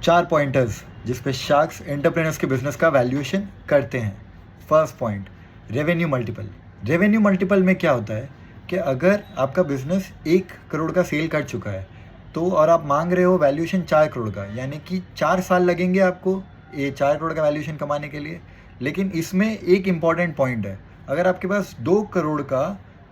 4 pointers जिस पे sharks entrepreneurs के बिजनेस का वैल्यूएशन करते हैं। First point, revenue multiple. Revenue multiple में क्या होता है कि अगर आपका बिजनेस 1 करोड़ का सेल कर चुका है तो और आप मांग रहे हो वैल्यूएशन 4 करोड़ का, यानी कि 4 साल लगेंगे आपको ये 4 करोड़ का वैल्यूएशन कमाने के लिए। लेकिन इसमें एक इम्पॉर्टेंट पॉइंट है, अगर आपके पास 2 करोड़ का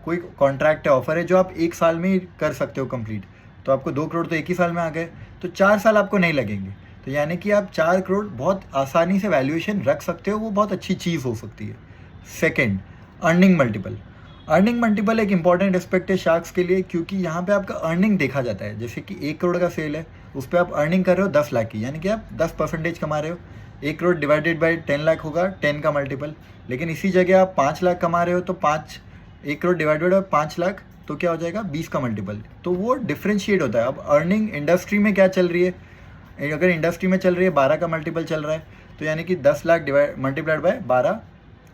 कोई कॉन्ट्रैक्ट है, ऑफर है जो आप 1 साल में ही कर सकते हो कंप्लीट, तो आपको 2 करोड़ तो एक ही साल में आ गए, तो 4 साल आपको नहीं लगेंगे। तो यानी कि आप 4 करोड़ बहुत आसानी से वैल्यूएशन रख सकते हो, वो बहुत अच्छी चीज़ हो सकती है। Second, earning multiple. Earning multiple एक इंपॉर्टेंट एस्पेक्ट है शार्क्स के लिए, क्योंकि यहाँ पे आपका अर्निंग देखा जाता है। जैसे कि 1 करोड़ का सेल है, उस पर आप अर्निंग कर रहे हो 10 लाख की, यानी कि आप 10% कमा रहे हो। 1 करोड़ डिवाइडेड बाई 10 लाख होगा 10 का मल्टीपल। लेकिन इसी जगह आप 5 लाख कमा रहे हो तो 1 करोड़ डिवाइडेड बाई 5 लाख तो क्या हो जाएगा 20 का मल्टीपल। तो वो डिफ्रेंशिएट होता है। अब अर्निंग इंडस्ट्री में क्या चल रही है, अगर इंडस्ट्री में चल रही है 12 का मल्टीपल चल रहा है, तो यानी कि 10 लाख मल्टीप्लाइड बाय 12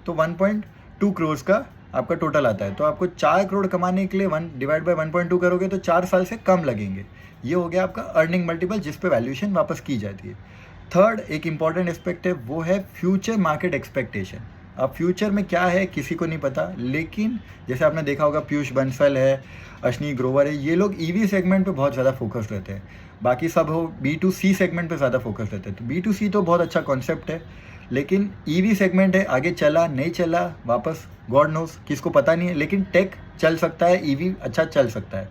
तो 1.2 करोड़ का आपका टोटल आता है। तो आपको 4 करोड़ कमाने के लिए 1 डिवाइड बाय 1.2 करोगे तो 4 साल से कम लगेंगे। ये हो गया आपका अर्निंग मल्टीपल जिस पे वैल्यूएशन वापस की जाती है। थर्ड एक इंपॉर्टेंट एस्पेक्ट है, वो है फ्यूचर मार्केट एक्सपेक्टेशन। अब फ्यूचर में क्या है किसी को नहीं पता, लेकिन जैसे आपने देखा होगा पीयूष बंसल है, अश्विनी ग्रोवर है, ये लोग ईवी सेगमेंट पे बहुत ज़्यादा फोकस रहते हैं। बाकी सब हो B2C सेगमेंट पे ज़्यादा फोकस रहते हैं। तो B2C तो बहुत अच्छा कॉन्सेप्ट है, लेकिन ईवी सेगमेंट है, आगे चला नहीं चला वापस गॉड नोस, किसको पता नहीं है। लेकिन टेक चल सकता है, ईवी अच्छा चल सकता है,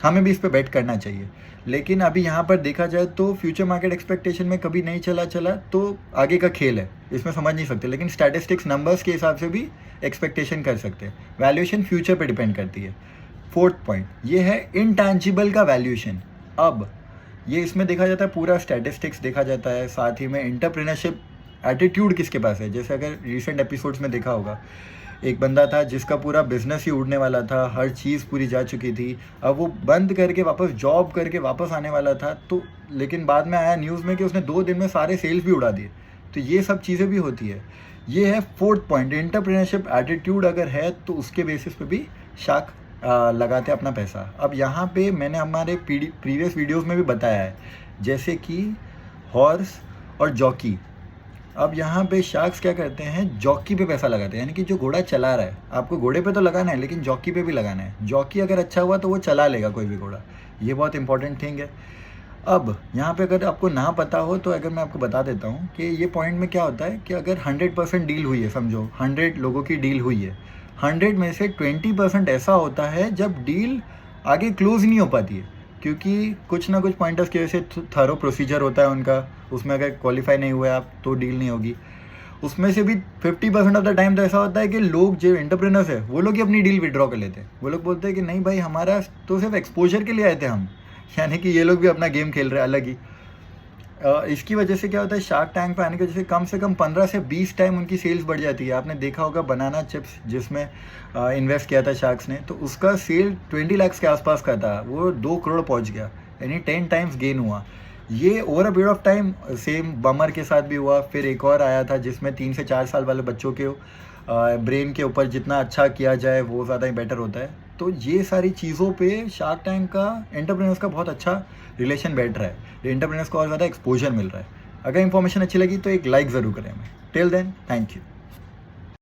हमें भी इस पर बेट करना चाहिए। लेकिन अभी यहाँ पर देखा जाए तो फ्यूचर मार्केट एक्सपेक्टेशन में कभी नहीं चला तो आगे का खेल है, इसमें समझ नहीं सकते। लेकिन स्टैटिस्टिक्स नंबर्स के हिसाब से भी एक्सपेक्टेशन कर सकते हैं। वैल्यूएशन फ्यूचर पे डिपेंड करती है। फोर्थ पॉइंट ये है इंटैंजिबल का वैल्यूएशन। अब ये इसमें देखा जाता है, पूरा स्टैटिस्टिक्स देखा जाता है, साथ ही में एंटरप्रेन्योरशिप एटीट्यूड किसके पास है। जैसे अगर रिसेंट एपिसोड्स में देखा होगा, एक बंदा था जिसका पूरा बिजनेस ही उड़ने वाला था, हर चीज़ पूरी जा चुकी थी, अब वो बंद करके वापस जॉब करके वापस आने वाला था, तो लेकिन बाद में आया न्यूज़ में कि उसने 2 दिन में सारे सेल्स भी उड़ा दिए। तो ये सब चीज़ें भी होती है। ये है फोर्थ पॉइंट, एंटरप्रेन्योरशिप एटीट्यूड अगर है तो उसके बेसिस पे भी शार्क लगाते अपना पैसा। अब यहाँ पे मैंने हमारे प्रीवियस वीडियोज़ में भी बताया है, जैसे कि हॉर्स और जॉकी। अब यहाँ पे शार्क्स क्या करते हैं, जॉकी पे पैसा लगाते हैं, यानी कि जो घोड़ा चला रहा है, आपको घोड़े पे तो लगाना है लेकिन जॉकी पे भी लगाना है। जॉकी अगर अच्छा हुआ तो वो चला लेगा कोई भी घोड़ा, ये बहुत इंपॉर्टेंट थिंग है। अब यहाँ पे अगर आपको ना पता हो तो अगर मैं आपको बता देता हूँ कि ये पॉइंट में क्या होता है कि अगर 100% डील हुई है, समझो 100 लोगों की डील हुई है, 100 में से 20% ऐसा होता है जब डील आगे क्लोज नहीं हो पाती है, क्योंकि कुछ ना कुछ पॉइंटर्स की वजह से थरो प्रोसीजर होता है उनका, उसमें अगर क्वालिफाई नहीं हुए आप तो डील नहीं होगी। उसमें से भी 50% ऑफ द टाइम तो ऐसा होता है कि लोग जो एंटरप्रेन्योर्स है वो लोग ही अपनी डील विड्रॉ कर लेते हैं। वो लोग बोलते हैं कि नहीं भाई, हमारा तो सिर्फ एक्सपोजर के लिए आए थे हम, यानी कि ये लोग भी अपना गेम खेल रहे हैं अलग ही। इसकी वजह से क्या होता है, शार्क टैंक पे आने की वजह से कम 15 से 20 टाइम उनकी सेल्स बढ़ जाती है। आपने देखा होगा बनाना चिप्स जिसमें इन्वेस्ट किया था शार्क्स ने, तो उसका सेल 20 लाख के आसपास का था, वो 2 करोड़ पहुंच गया, यानी 10 टाइम्स गेन हुआ। ये over a period of time same bummer के साथ भी हुआ। फिर एक और आया था जिसमें 3 से 4 साल वाले बच्चों के ब्रेन के ऊपर जितना अच्छा किया जाए वो ज़्यादा ही बेटर होता है। तो ये सारी चीज़ों पे शार्क टैंक का एंटरप्रेन्योर्स का बहुत अच्छा रिलेशन बैठ रहा है, एंटरप्रेन्योर्स को और ज़्यादा एक्सपोजर मिल रहा है। अगर इन्फॉर्मेशन अच्छी लगी तो एक लाइक ज़रूर करें हमें। Till then thank you.